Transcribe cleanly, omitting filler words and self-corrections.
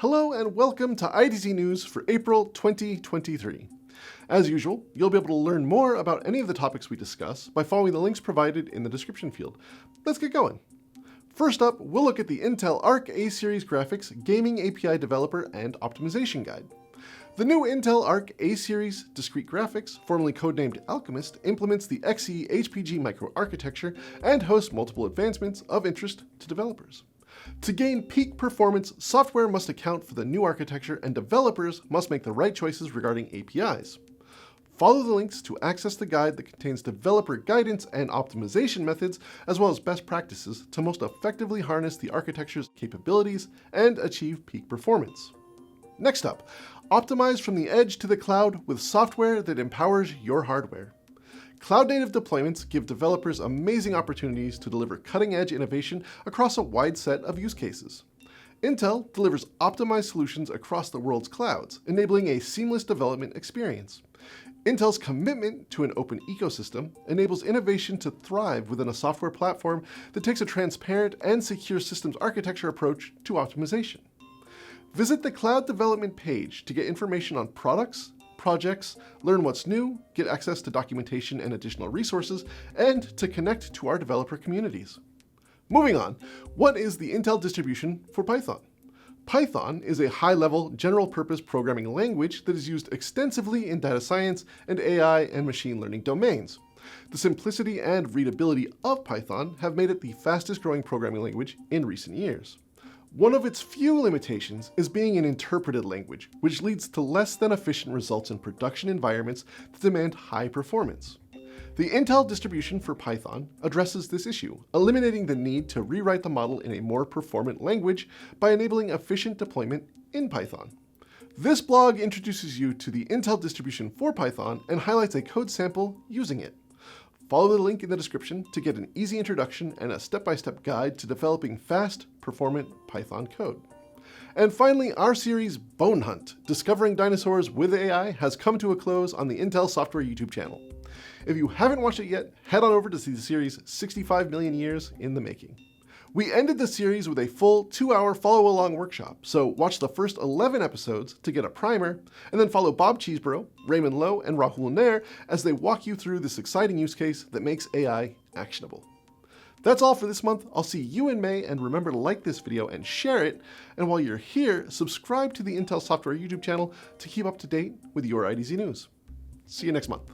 Hello and welcome to IDZ News for April 2023. As usual, you'll be able to learn more about any of the topics we discuss by following the links provided in the description field. Let's get going. First up, we'll look at the Intel Arc A-Series Graphics Gaming API Developer and Optimization Guide. The new Intel Arc A-Series Discrete Graphics, formerly codenamed Alchemist, implements the Xe HPG microarchitecture and hosts multiple advancements of interest to developers. To gain peak performance, software must account for the new architecture and developers must make the right choices regarding APIs. Follow the links to access the guide that contains developer guidance and optimization methods, as well as best practices to most effectively harness the architecture's capabilities and achieve peak performance. Next up, optimize from the edge to the cloud with software that empowers your hardware. Cloud-native deployments give developers amazing opportunities to deliver cutting-edge innovation across a wide set of use cases. Intel delivers optimized solutions across the world's clouds, enabling a seamless development experience. Intel's commitment to an open ecosystem enables innovation to thrive within a software platform that takes a transparent and secure systems architecture approach to optimization. Visit the Cloud Development page to get information on products, projects, learn what's new, get access to documentation and additional resources, and to connect to our developer communities. Moving on, what is the Intel distribution for Python? Python is a high-level, general-purpose programming language that is used extensively in data science and AI and machine learning domains. The simplicity and readability of Python have made it the fastest-growing programming language in recent years. One of its few limitations is being an interpreted language, which leads to less than efficient results in production environments that demand high performance. The Intel distribution for Python addresses this issue, eliminating the need to rewrite the model in a more performant language by enabling efficient deployment in Python. This blog introduces you to the Intel distribution for Python and highlights a code sample using it. Follow the link in the description to get an easy introduction and a step-by-step guide to developing fast, performant Python code. And finally, our series Bone Hunt, Discovering Dinosaurs with AI, has come to a close on the Intel Software YouTube channel. If you haven't watched it yet, head on over to see the series 65 Million Years in the Making. We ended the series with a full 2-hour follow-along workshop, so watch the first 11 episodes to get a primer, and then follow Bob Cheeseborough, Raymond Lowe, and Rahul Nair as they walk you through this exciting use case that makes AI actionable. That's all for this month. I'll see you in May, and remember to like this video and share it, and while you're here, subscribe to the Intel Software YouTube channel to keep up to date with your IDZ news. See you next month.